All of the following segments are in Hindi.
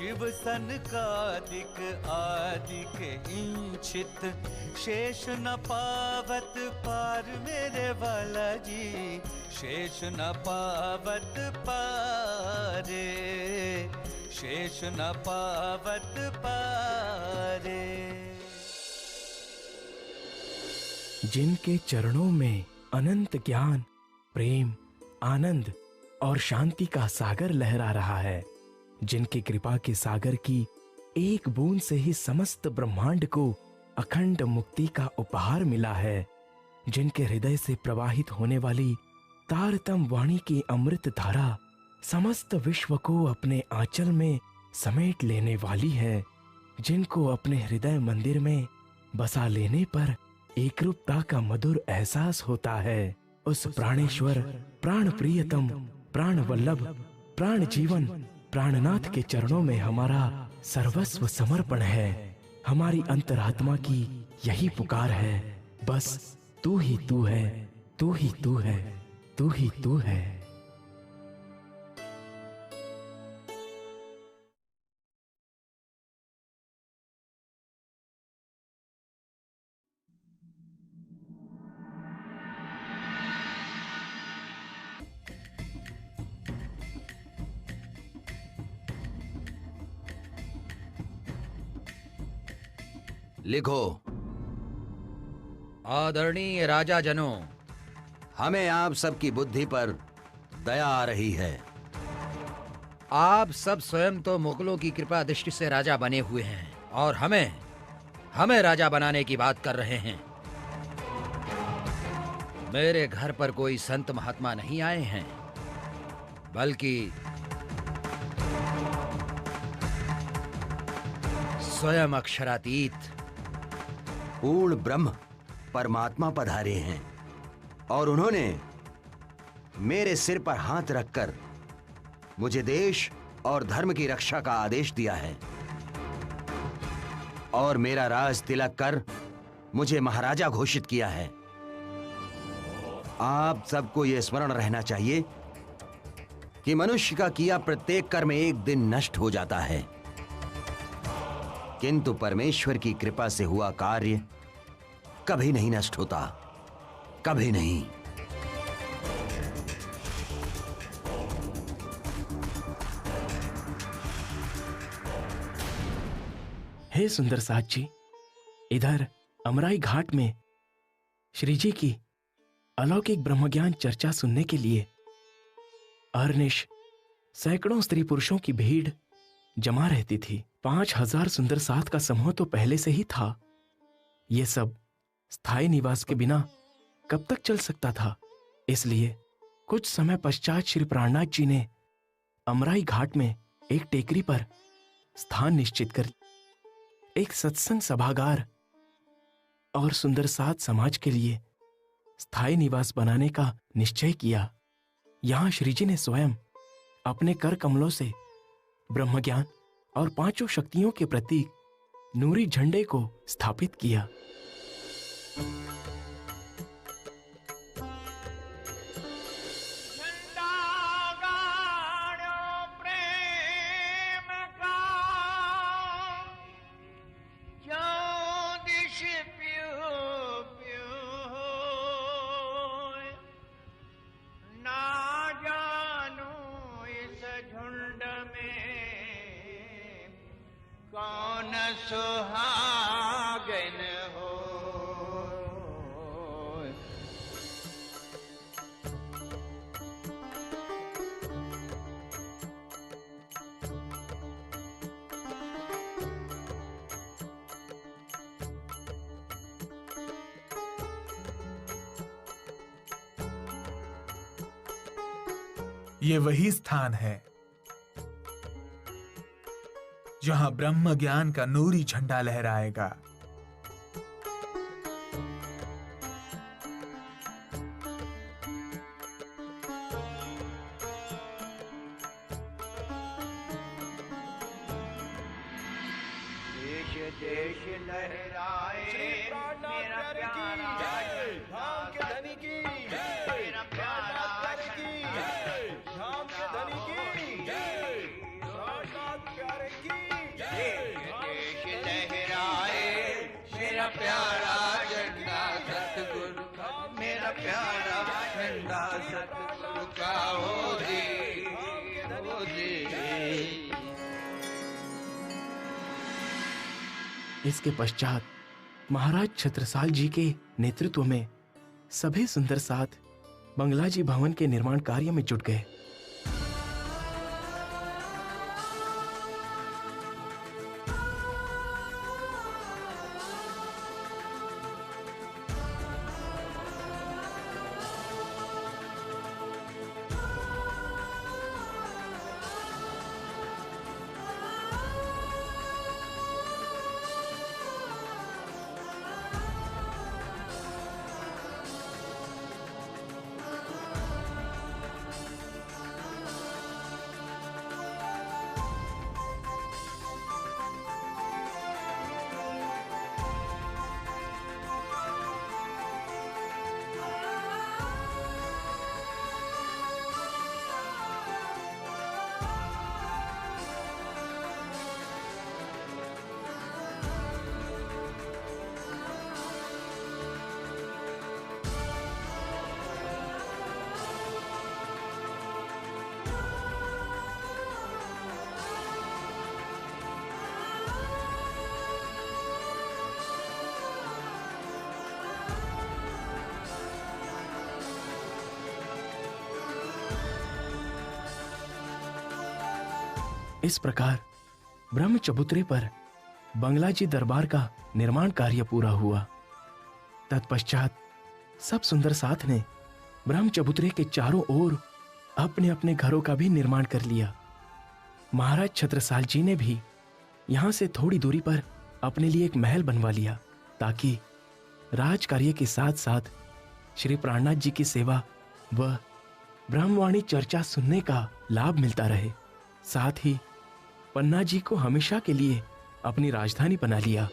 शिव सनकादिक आदि के इंचित, शेष न पावत पार मेरे वाला जी, शेष न पावत पारे, शेष न पावत पारे। जिनके चरणों में अनंत ज्ञान, प्रेम, आनंद और शांति का सागर लहरा रहा है, जिनकी कृपा के सागर की एक बूंद से ही समस्त ब्रह्मांड को अखंड मुक्ति का उपहार मिला है, जिनके हृदय से प्रवाहित होने वाली तारतम वाणी की अमृत धारा समस्त विश्व को अपने आंचल में समेट लेने वाली है, जिनको अपने हृदय मंदिर में बसा लेने पर एकरूपता का मधुर एहसास होता है, उस प्राणेश्वर, प्राण प्रियतम, प्राण वल्लभ, प्राण जीवन, प्राणनाथ के चरणों में हमारा सर्वस्व समर्पण है। हमारी अंतरात्मा की यही पुकार है, बस तू ही तू है, तू ही तू है, तू ही तू है। लिखो। आदरणीय राजा जनों, हमें आप सबकी बुद्धि पर दया आ रही है। आप सब स्वयं तो मुगलों की कृपा दृष्टि से राजा बने हुए हैं और हमें राजा बनाने की बात कर रहे हैं। मेरे घर पर कोई संत महात्मा नहीं आए हैं, बल्कि स्वयं अक्षरातीत पूर्ण ब्रह्म परमात्मा पधारे हैं और उन्होंने मेरे सिर पर हाथ रखकर मुझे देश और धर्म की रक्षा का आदेश दिया है और मेरा राज तिलक कर मुझे महाराजा घोषित किया है। आप सबको यह स्मरण रहना चाहिए कि मनुष्य का किया प्रत्येक कर्म एक दिन नष्ट हो जाता है, किंतु परमेश्वर की कृपा से हुआ कार्य कभी नहीं नष्ट होता, कभी नहीं। हे सुंदर साथ जी, इधर अमराई घाट में श्री जी की अलौकिक ब्रह्मज्ञान चर्चा सुनने के लिए अहर्निश सैकड़ों स्त्री पुरुषों की भीड़ जमा रहती थी। 5000 सुंदर साथ का समूह तो पहले से ही था। ये सब स्थायी निवास के बिना कब तक चल सकता था, इसलिए कुछ समय पश्चात श्री प्राणनाथ जी ने अमराई घाट में एक टेकरी पर स्थान निश्चित कर एक सत्संग सभागार और सुंदर साथ समाज के लिए स्थायी निवास बनाने का निश्चय किया। यहां श्रीजी ने स्वयं अपने कर कमलों से ब्रह्मज्ञान और पांचों शक्तियों के प्रतीक नूरी झंडे को स्थापित किया। सुहागन हो। ये वही स्थान है जहां ब्रह्म ज्ञान का नूरी झंडा लहराएगा। देश देश लहराए मेरा प्यारा धाम के धनी की, मेरा प्यारा धाम के धनी की, प्यारे की। प्यारा ठंडा सतगुरु का हो दे। इसके पश्चात महाराज छत्रसाल जी के नेतृत्व में सभी सुंदर साथ बंगलाजी भवन के निर्माण कार्य में जुट गए। इस प्रकार ब्रह्म चबूतरे पर बंगलाजी दरबार का निर्माण कार्य पूरा हुआ। तत्पश्चात सब सुंदर साथ ने ब्रह्म चबूतरे के चारों ओर अपने अपने घरों का भी निर्माण कर लिया। महाराज छत्रसाल जी ने भी यहां से थोड़ी दूरी पर अपने लिए एक महल बनवा लिया, ताकि राज कार्य के साथ साथ श्री प्राणनाथ जी की सेवा व ब्रह्मवाणी चर्चा सुनने का लाभ मिलता रहे। साथ ही पन्ना जी को हमेशा के लिए अपनी राजधानी बना लिया।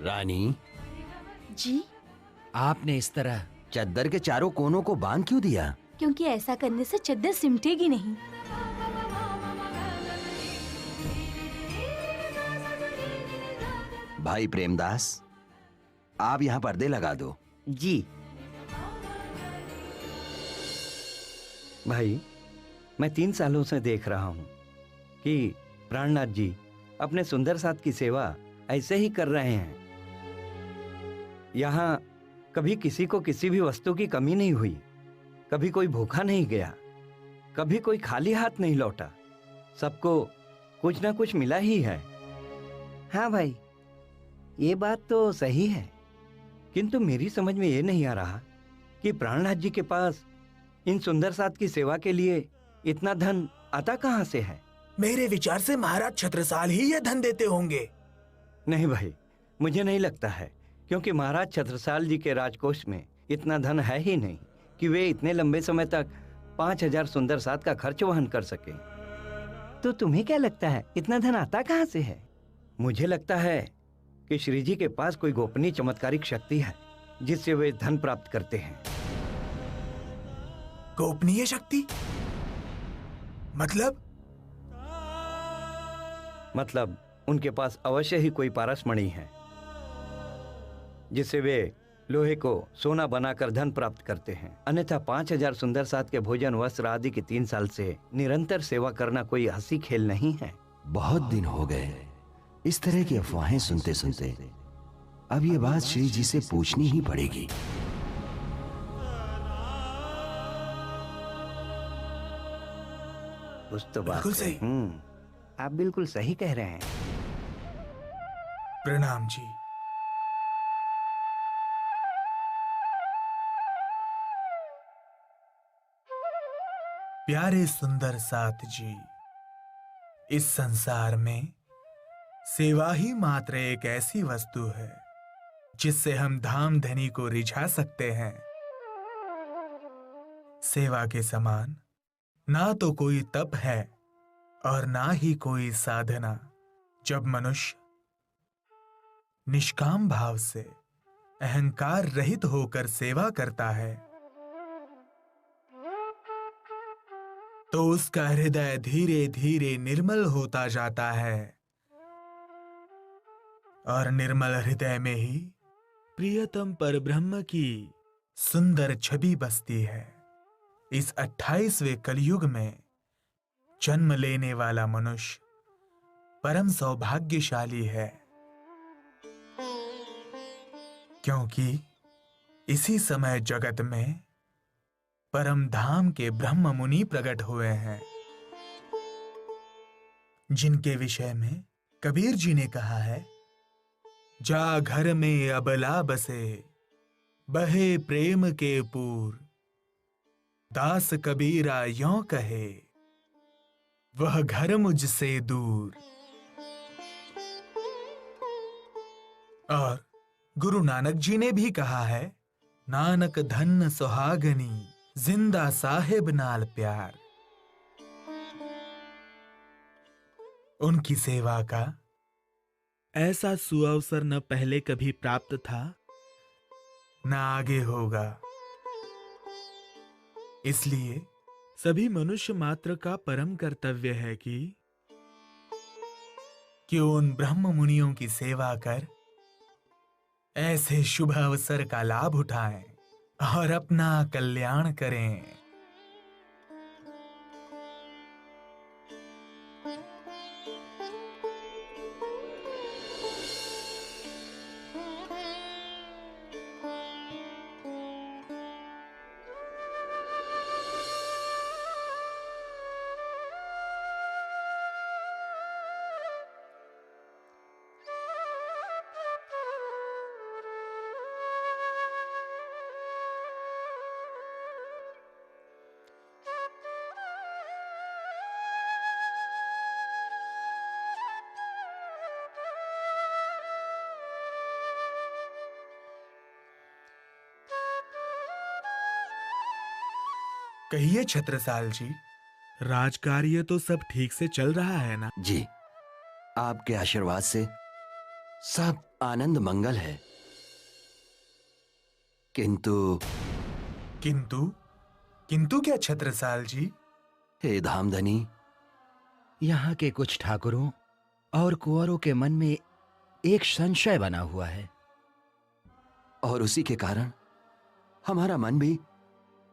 रानी जी, आपने इस तरह चद्दर के चारों कोनों को बांध क्यों दिया? क्योंकि ऐसा करने से चद्दर सिमटेगी नहीं। भाई प्रेमदास, आप यहाँ पर्दे लगा दो। जी भाई, मैं 3 सालों से देख रहा हूँ कि प्राणनाथ जी अपने सुंदर साथ की सेवा ऐसे ही कर रहे हैं। यहाँ कभी किसी को किसी भी वस्तु की कमी नहीं हुई, कभी कोई भूखा नहीं गया, कभी कोई खाली हाथ नहीं लौटा, सबको कुछ ना कुछ मिला ही है। हाँ भाई, ये बात तो सही है, किंतु मेरी समझ में ये नहीं आ रहा कि प्राणनाथ जी के पास इन सुंदर साथ की सेवा के लिए इतना धन आता कहाँ से है? मेरे विचार से महाराज छत्रसाल ही ये धन देते होंगे। नहीं भाई, मुझे नहीं लगता है, क्योंकि महाराज छत्रसाल जी के राजकोष में इतना धन है ही नहीं कि वे इतने लंबे समय तक 5000 सुंदर साथ का खर्च वहन कर सके। तो तुम्हें क्या लगता है इतना धन आता कहाँ से है? मुझे लगता है कि श्री जी के पास कोई गोपनीय चमत्कारिक शक्ति है जिससे वे धन प्राप्त करते हैं। गोपनीय शक्ति? मतलब उनके पास अवश्य ही कोई पारसमणि है जिससे वे लोहे को सोना बनाकर धन प्राप्त करते हैं। अन्यथा 5000 सुंदर साथ के भोजन वस्त्र आदि की 3 साल से निरंतर सेवा करना कोई हंसी खेल नहीं है। बहुत दिन हो गए इस तरह की अफवाहें सुनते सुनते। अब ये बात श्री जी से पूछनी ही पड़ेगी। कुछ तो बात बिल्कुल सही। आप बिल्कुल सही कह रहे हैं। प्रणाम जी। प्यारे सुंदर साथ जी, इस संसार में सेवा ही मात्र एक ऐसी वस्तु है जिससे हम धाम धनी को रिझा सकते हैं। सेवा के समान ना तो कोई तप है और ना ही कोई साधना। जब मनुष्य निष्काम भाव से अहंकार रहित होकर सेवा करता है तो उसका हृदय धीरे धीरे निर्मल होता जाता है और निर्मल हृदय में ही प्रियतम परब्रह्म की सुंदर छवि बसती है। इस 28वें कलयुग में जन्म लेने वाला मनुष्य परम सौभाग्यशाली है, क्योंकि इसी समय जगत में परम धाम के ब्रह्म मुनि प्रकट हुए हैं, जिनके विषय में कबीर जी ने कहा है, जा घर में अबला बसे बहे प्रेम के पूर, दास कबीरा यों कहे वह घर मुझसे दूर। और गुरु नानक जी ने भी कहा है, नानक धन सुहागनी जिंदा साहिब नाल प्यार। उनकी सेवा का ऐसा सुअवसर न पहले कभी प्राप्त था न आगे होगा। इसलिए सभी मनुष्य मात्र का परम कर्तव्य है कि उन ब्रह्म मुनियों की सेवा कर ऐसे शुभ अवसर का लाभ उठाएं और अपना कल्याण करें। कहिए छत्रसाल जी, राजकार्य तो सब ठीक से चल रहा है ना? जी, आपके आशीर्वाद से सब आनंद मंगल है। किंतु किंतु क्या छत्रसाल जी? हे धामधनी, यहाँ के कुछ ठाकुरों और कुंवरों के मन में एक संशय बना हुआ है और उसी के कारण हमारा मन भी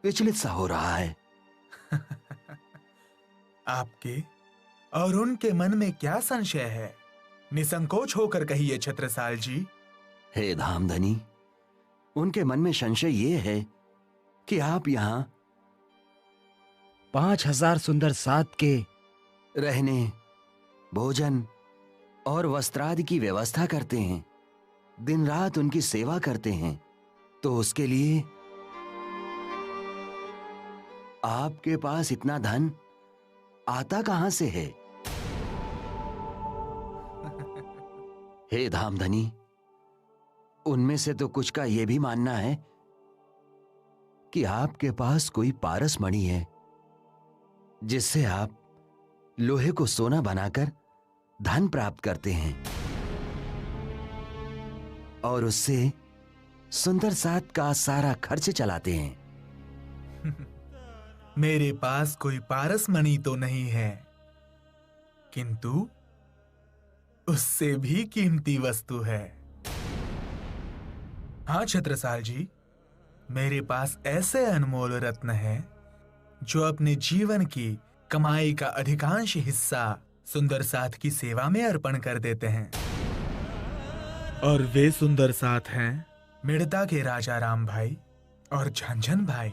विचलित सा हो रहा है। आपके और उनके मन में क्या संशय है? निसंकोच होकर कहिए छत्रसाल जी। हे धामधनी, उनके मन में संशय ये है कि आप यहाँ 5000 सुंदर साथ के रहने, भोजन और वस्त्रादि की व्यवस्था करते हैं, दिन रात उनकी सेवा करते हैं, तो उसके लिए आपके पास इतना धन आता कहां से है? हे धामधनी, उनमें से तो कुछ का यह भी मानना है कि आपके पास कोई पारस मणि है जिससे आप लोहे को सोना बनाकर धन प्राप्त करते हैं और उससे सुंदर साथ का सारा खर्च चलाते हैं। मेरे पास कोई पारस मणि तो नहीं है, किंतु उससे भी कीमती वस्तु है। हाँ छत्रसाल जी, मेरे पास ऐसे अनमोल रत्न हैं जो अपने जीवन की कमाई का अधिकांश हिस्सा सुंदर साथ की सेवा में अर्पण कर देते हैं। और वे सुंदर साथ हैं मिर्दा के राजा राम भाई और झंझन भाई।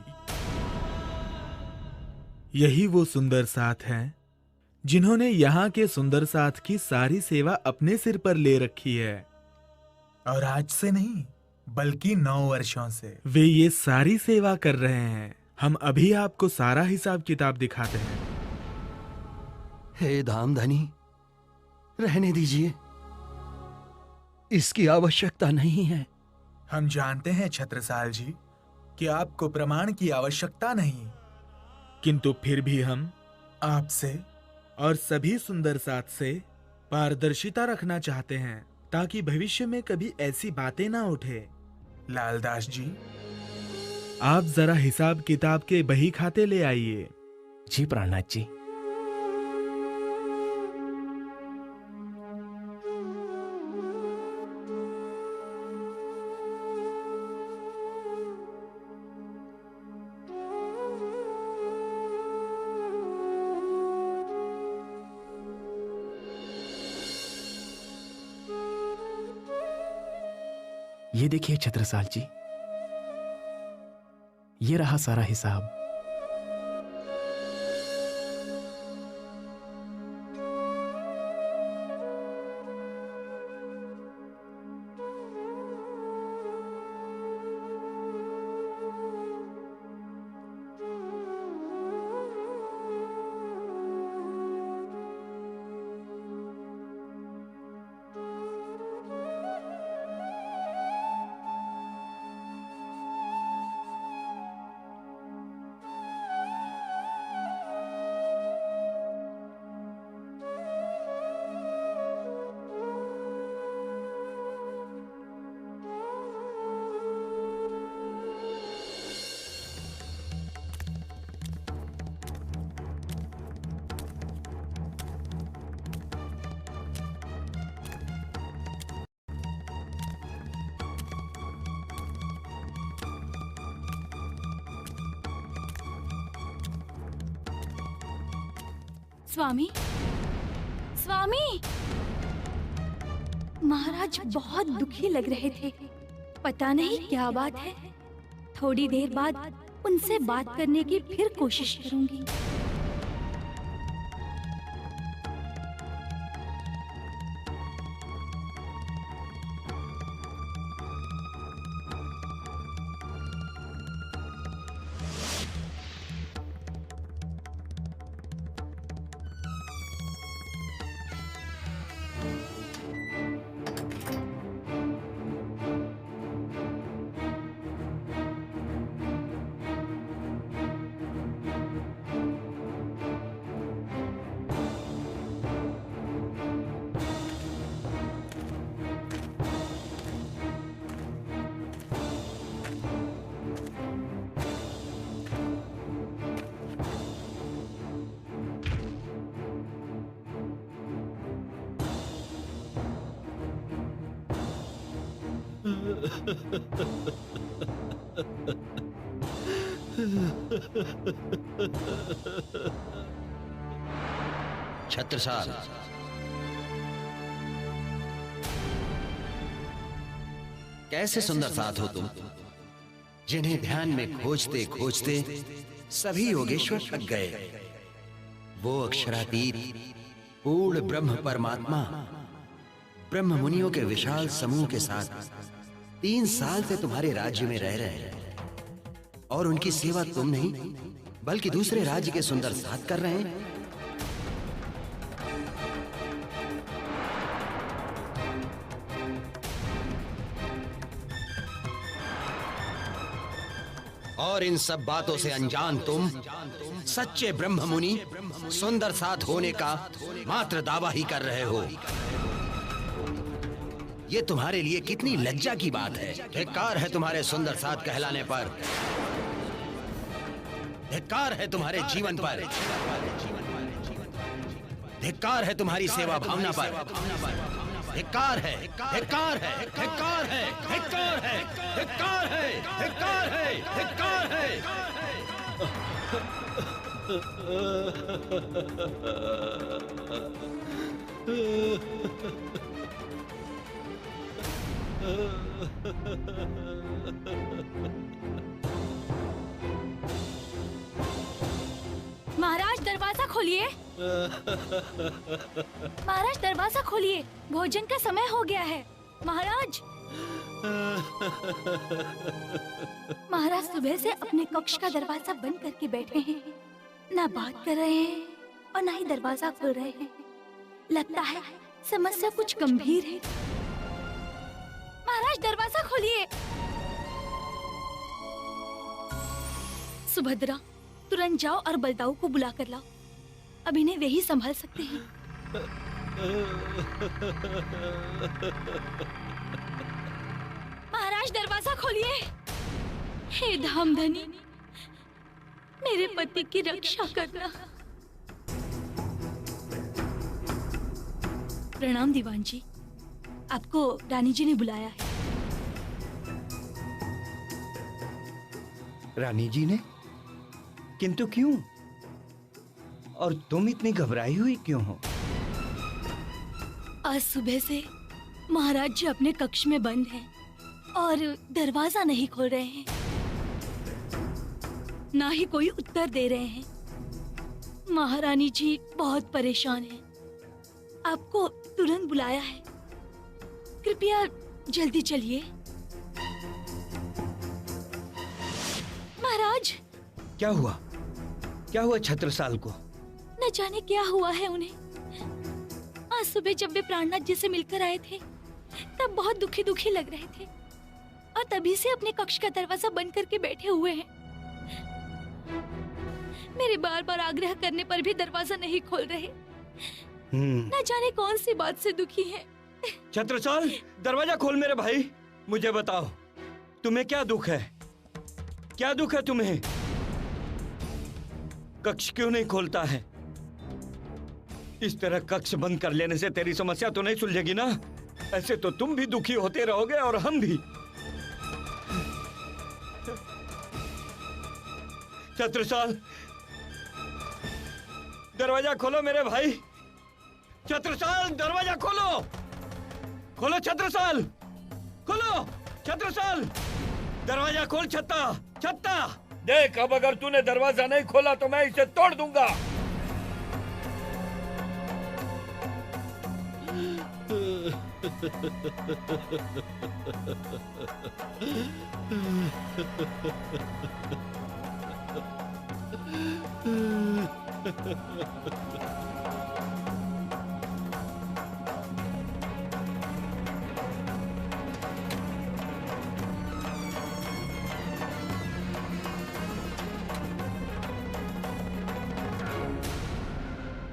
यही वो सुंदर साथ हैं जिन्होंने यहाँ के सुंदर साथ की सारी सेवा अपने सिर पर ले रखी है। और आज से नहीं, बल्कि 9 वर्षों से वे ये सारी सेवा कर रहे हैं। हम अभी आपको सारा हिसाब किताब दिखाते हैं। हे धामधनी, रहने दीजिए, इसकी आवश्यकता नहीं है। हम जानते हैं छत्रसाल जी कि आपको प्रमाण की आवश्यकता नहीं, किंतु फिर भी हम आपसे और सभी सुंदर साथ से पारदर्शिता रखना चाहते हैं ताकि भविष्य में कभी ऐसी बातें ना उठे। लालदास जी, आप जरा हिसाब किताब के बही खाते ले आइए। जी प्राणनाथ जी। ये देखिए छत्रसाल जी, ये रहा सारा हिसाब। स्वामी, स्वामी, महाराज बहुत दुखी लग रहे थे। पता नहीं क्या बात है। थोड़ी देर बाद उनसे बात करने की फिर कोशिश करूंगी। छत्रसाल, कैसे सुंदर साथ हो तुम, जिन्हें ध्यान में खोजते खोजते सभी योगेश्वर थक गए। वो अक्षरातीत पूर्ण ब्रह्म परमात्मा ब्रह्म मुनियों के विशाल समूह के साथ 3 साल से तुम्हारे राज्य में रह रहे हैं और उनकी सेवा तुम नहीं बल्कि दूसरे राज्य के सुंदर साथ कर रहे हैं। और इन सब बातों से अनजान तुम सच्चे ब्रह्म मुनि सुंदर साथ होने का मात्र दावा ही कर रहे हो। ये तुम्हारे लिए कितनी लज्जा की बात है। धिक्कार है तुम्हारे सुंदर साथ कहलाने पर, धिक्कार है तुम्हारे जीवन पर, धिक्कार है तुम्हारी सेवा भावना पर, धिक्कार है, धिक्कार है, धिक्कार है, धिक्कार है, धिक्कार है, धिक्कार है, धिक्कार है। महाराज दरवाजा खोलिए। महाराज दरवाजा खोलिए, भोजन का समय हो गया है। महाराज महाराज सुबह से अपने कक्ष का दरवाजा बंद करके बैठे हैं, ना बात कर रहे हैं और ना ही दरवाजा खोल रहे हैं। लगता है समस्या कुछ गंभीर है। महाराज दरवाजा खोलिए। सुभद्रा, तुरंत जाओ और बलदाऊ को बुला कर लाओ। अब इन्हें वे ही संभाल सकते हैं। महाराज दरवाजा खोलिए। हे धामधनी, मेरे पति की रक्षा करना। प्रणाम दीवान जी, आपको रानी जी ने बुलाया है। रानी जी ने? किंतु क्यों? और तुम इतनी घबराई हुई क्यों हो? आज सुबह से महाराज जी अपने कक्ष में बंद हैं और दरवाजा नहीं खोल रहे हैं, ना ही कोई उत्तर दे रहे हैं। महारानी जी बहुत परेशान हैं। आपको तुरंत बुलाया है, कृपया जल्दी चलिए। महाराज, क्या हुआ? क्या हुआ छत्रसाल को? न जाने क्या हुआ है उन्हें। आज सुबह जब वे प्राणनाथ जी से मिलकर आए थे तब बहुत दुखी दुखी लग रहे थे और तभी से अपने कक्ष का दरवाजा बंद करके बैठे हुए हैं। मेरे बार बार आग्रह करने पर भी दरवाजा नहीं खोल रहे। न जाने कौन सी बात से दुखी हैं। छत्रसाल, दरवाजा खोल मेरे भाई। मुझे बताओ, तुम्हें क्या दुख है? क्या दुख है तुम्हें? कक्ष क्यों नहीं खोलता है? इस तरह कक्ष बंद कर लेने से तेरी समस्या तो नहीं सुलझेगी ना? ऐसे तो तुम भी दुखी होते रहोगे और हम भी। छत्रसाल, दरवाजा खोलो मेरे भाई। छत्रसाल, दरवाजा खोलो। खोलो छत्रसाल, खोलो छत्रसाल, दरवाजा खोल। छत्ता, छत्ता देख, अब अगर तूने दरवाजा नहीं खोला तो मैं इसे तोड़ दूंगा।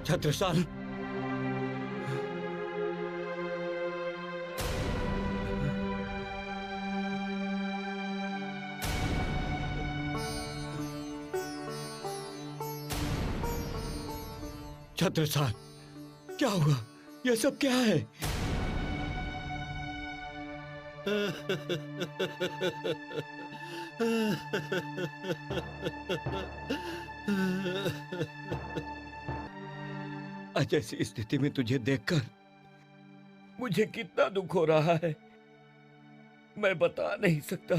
छत्रसाल, छत्रसाल, क्या हुआ? यह सब क्या है? आज ऐसी स्थिति में तुझे देखकर मुझे कितना दुख हो रहा है, मैं बता नहीं सकता।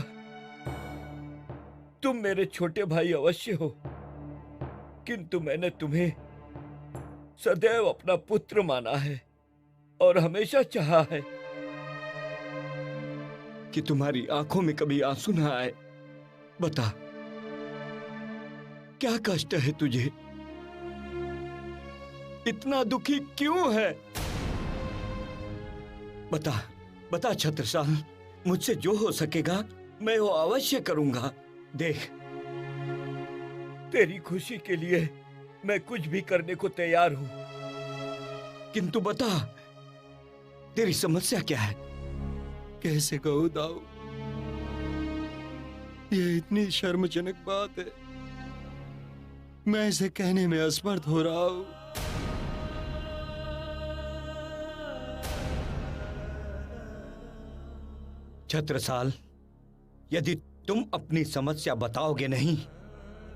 तुम मेरे छोटे भाई अवश्य हो, किंतु मैंने तुम्हें सदैव अपना पुत्र माना है और हमेशा चाहा है कि तुम्हारी आंखों में कभी आंसू ना आए। बता, क्या कष्ट है तुझे? इतना दुखी क्यों है? बता, बता छत्रसाल, मुझसे जो हो सकेगा मैं वो अवश्य करूंगा। देख, तेरी खुशी के लिए मैं कुछ भी करने को तैयार हूं। किंतु बता, तेरी समस्या क्या है? कैसे कहूं दाऊ, ये इतनी शर्मजनक बात है, मैं इसे कहने में असमर्थ हो रहा हूं। छत्रसाल, यदि तुम अपनी समस्या बताओगे नहीं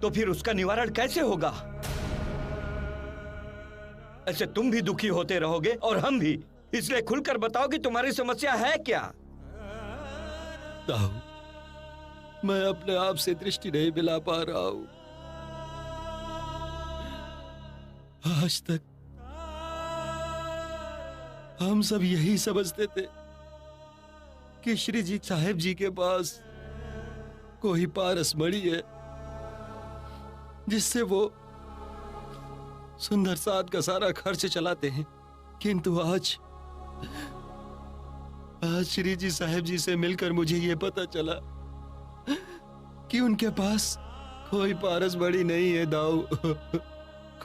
तो फिर उसका निवारण कैसे होगा? ऐसे तुम भी दुखी होते रहोगे और हम भी। इसलिए खुलकर बताओ कि तुम्हारी समस्या है क्या? दाऊ, मैं अपने आप से दृष्टि नहीं मिला पा रहा हूं। आज तक हम सब यही समझते थे कि श्री जी साहेब जी के पास कोई पारस मणि है जिससे वो सुंदर साथ का सारा खर्च चलाते हैं। किंतु आज श्री जी साहेब जी से मिलकर मुझे ये पता चला कि उनके पास कोई पारस मणि नहीं है दाऊ।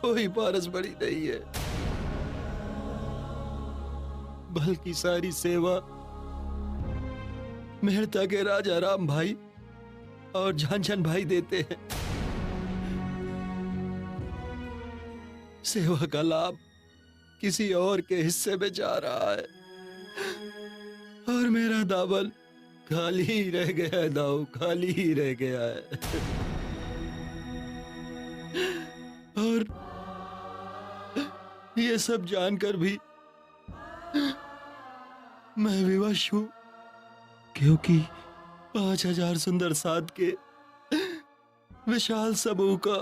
कोई पारस मणि नहीं है, बल्कि सारी सेवा मेहता के राजा राम भाई और झांझन भाई देते हैं। सेवा का लाभ किसी और के हिस्से में जा रहा है और मेरा दामन खाली ही रह गया है दाऊ, खाली ही रह गया है। और ये सब जानकर भी मैं विवश हूं, क्योंकि 5000 सुंदर साध के विशाल समूह का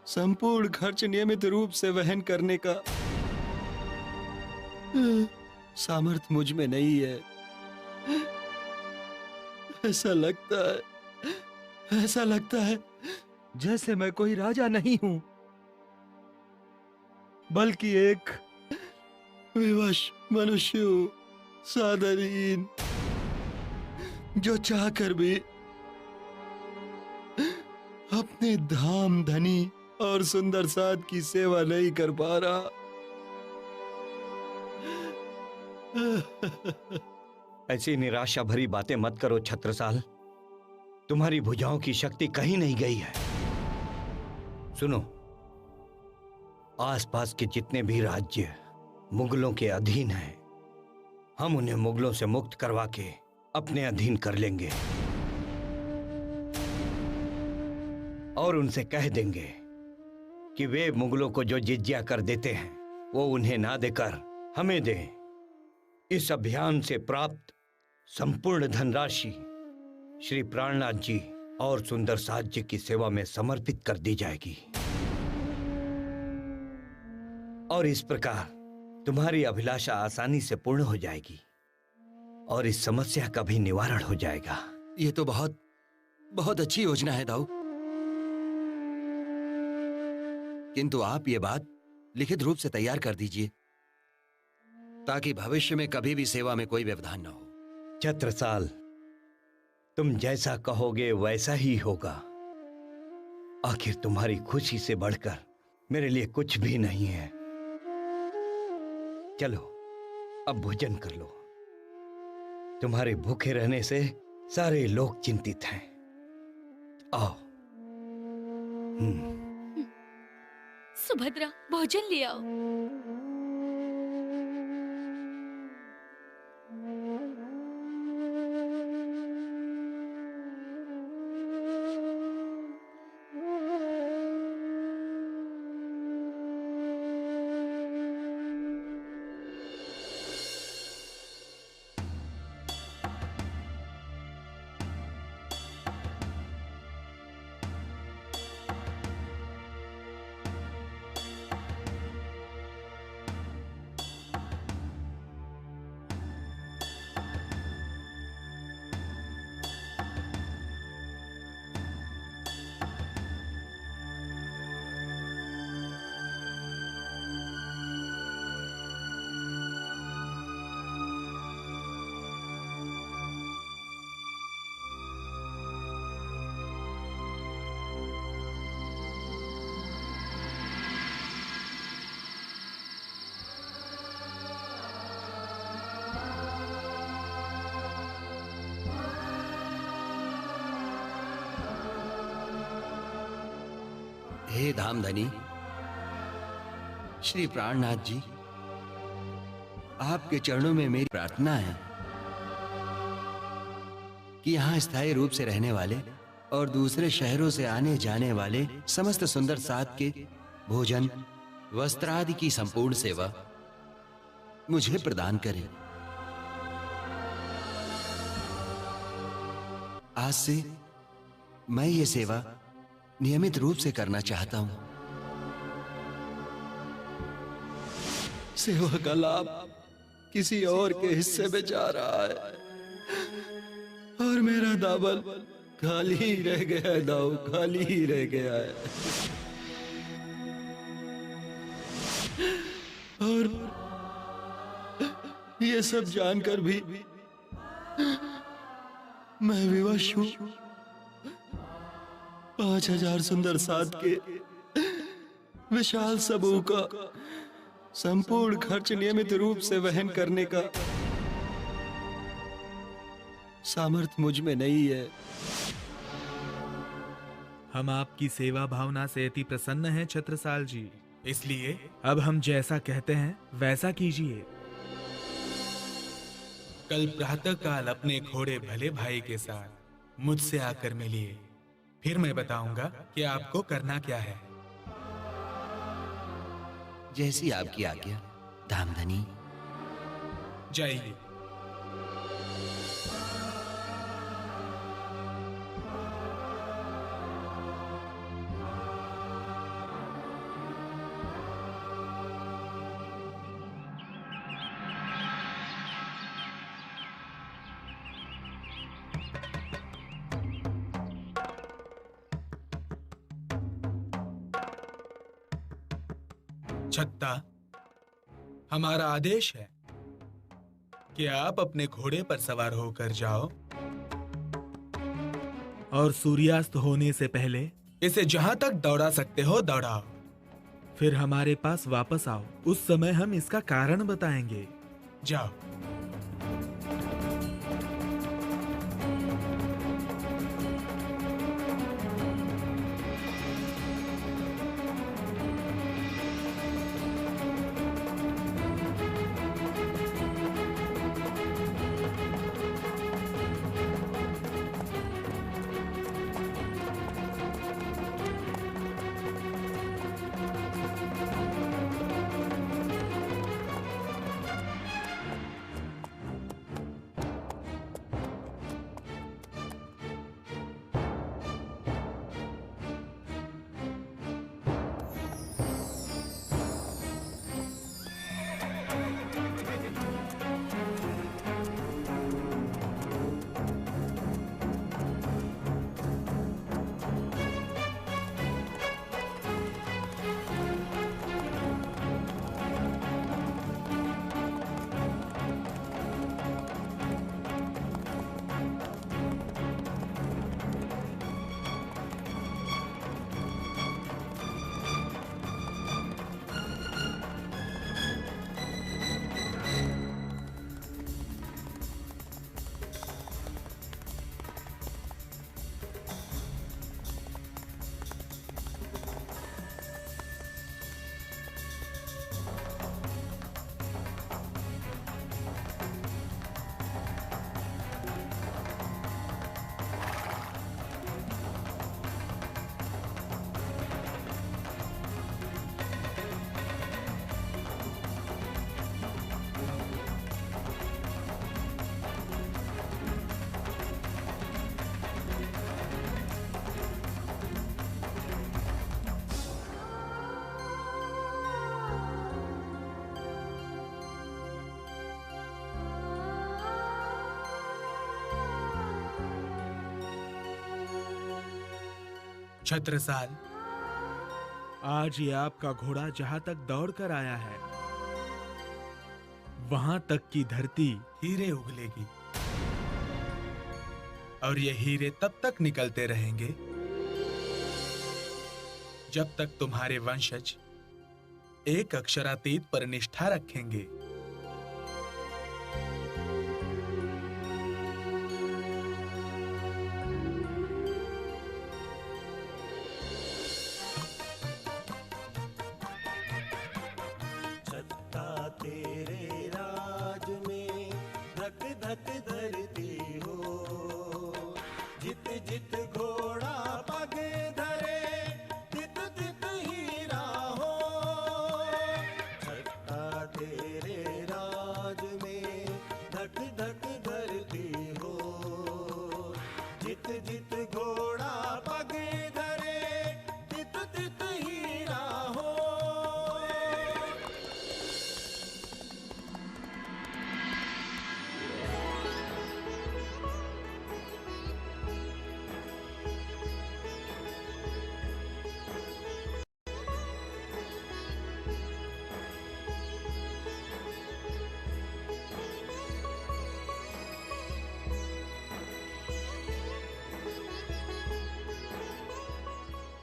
संपूर्ण खर्च नियमित रूप से वहन करने का सामर्थ्य मुझ में नहीं है। ऐसा लगता है जैसे मैं कोई राजा नहीं हूं, बल्कि एक विवश मनुष्य हूं, साधारण, जो चाहकर भी अपने धाम धनी और सुंदर साध की सेवा नहीं कर पा रहा। ऐसी निराशा भरी बातें मत करो छत्रसाल। तुम्हारी भुजाओं की शक्ति कहीं नहीं गई है। सुनो, आसपास के जितने भी राज्य मुगलों के अधीन हैं, हम उन्हें मुगलों से मुक्त करवा के अपने अधीन कर लेंगे और उनसे कह देंगे कि वे मुगलों को जो जिज्ञा कर देते हैं वो उन्हें ना देकर हमें दें। इस अभियान से प्राप्त संपूर्ण धनराशि श्री प्राणनाथ जी और सुंदर साथ जी की सेवा में समर्पित कर दी जाएगी और इस प्रकार तुम्हारी अभिलाषा आसानी से पूर्ण हो जाएगी और इस समस्या का भी निवारण हो जाएगा। ये तो बहुत बहुत अच्छी योजना है दाऊ, किंतु आप ये बात लिखित रूप से तैयार कर दीजिए ताकि भविष्य में कभी भी सेवा में कोई व्यवधान न हो। छत्रसाल, तुम जैसा कहोगे वैसा ही होगा। आखिर तुम्हारी खुशी से बढ़कर मेरे लिए कुछ भी नहीं है। चलो अब भोजन कर लो। तुम्हारे भूखे रहने से सारे लोग चिंतित हैं। आओ। सुभद्रा, भोजन ले आओ। हे धामधनी श्री प्राणनाथ जी, आपके चरणों में मेरी प्रार्थना है कि यहाँ स्थायी रूप से रहने वाले और दूसरे शहरों से आने जाने वाले समस्त सुंदर साथ के भोजन वस्त्र आदि की संपूर्ण सेवा मुझे प्रदान करें। आज से मैं ये सेवा नियमित रूप से करना चाहता हूं। सेवा का लाभ किसी और के हिस्से में जा रहा है और मेरा दामन खाली ही रह गया है। दाऊ खाली ही रह गया है। और ये सब जानकर भी मैं विवश हूं। 5000 सुंदर साथ के विशाल समूह का संपूर्ण खर्च नियमित रूप से वहन करने का सामर्थ्य मुझ में नहीं है। हम आपकी सेवा भावना से अति प्रसन्न हैं छत्रसाल जी, इसलिए अब हम जैसा कहते हैं वैसा कीजिए। कल प्रातःकाल अपने घोड़े भले भाई के साथ मुझसे आकर मिलिए, फिर मैं बताऊंगा कि आपको करना क्या है। जैसी आपकी आज्ञा धामधनी। जाइए। छत्ता, हमारा आदेश है कि आप अपने घोड़े पर सवार होकर जाओ और सूर्यास्त होने से पहले इसे जहां तक दौड़ा सकते हो दौड़ाओ। फिर हमारे पास वापस आओ, उस समय हम इसका कारण बताएंगे। जाओ। छत्रसाल, आज ये आपका घोड़ा जहां तक दौड़ कर आया है वहां तक की धरती हीरे उगलेगी और ये हीरे तब तक निकलते रहेंगे जब तक तुम्हारे वंशज एक अक्षरातीत पर निष्ठा रखेंगे। तेरे राज में धक धक धरती हो। जित जित घोड़ा पग धरे तित तित हीरा हो। छत्ता तेरे राज में धक धक धरती हो। जित जित घोड़ा पग धरे तित तित हीरा हो।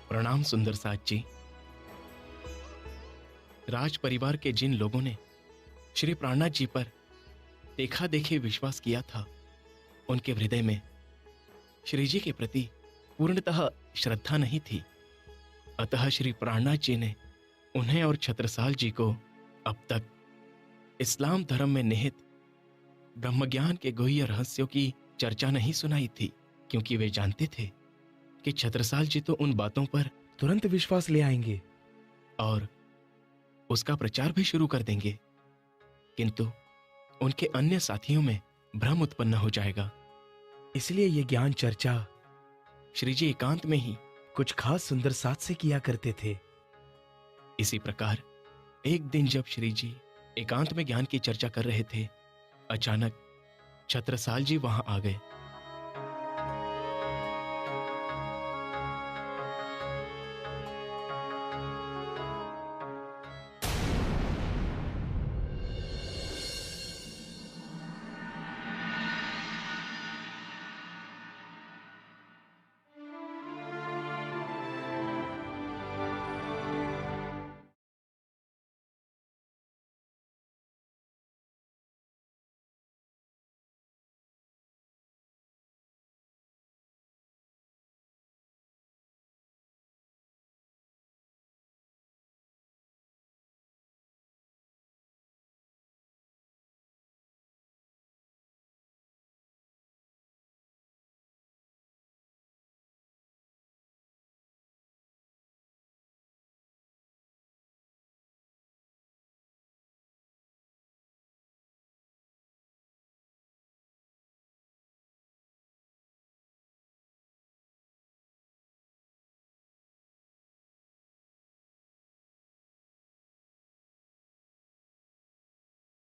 प्रणाम सुंदर साथ जी। राज परिवार के जिन लोगों ने श्री प्राणनाथ जी पर देखा देखे विश्वास किया था, उनके हृदय में श्री जी के प्रति पूर्णतः श्रद्धा नहीं थी। अतः श्री प्राणनाथ जी ने उन्हें और छत्रसाल जी को अब तक इस्लाम धर्म में निहित ब्रह्मज्ञान के गुह्य रहस्यों की चर्चा नहीं सुनाई थी, क्योंकि वे जानते थे कि छत्रसाल जी तो उन बातों पर तुरंत विश्वास ले आएंगे और उसका प्रचार भी शुरू कर देंगे, किंतु उनके अन्य साथियों में भ्रम उत्पन्न हो जाएगा। इसलिए ये ज्ञान चर्चा श्री जी एकांत में ही कुछ खास सुंदर साथ से किया करते थे। इसी प्रकार एक दिन जब श्री जी एकांत में ज्ञान की चर्चा कर रहे थे, अचानक छत्रसाल जी वहां आ गए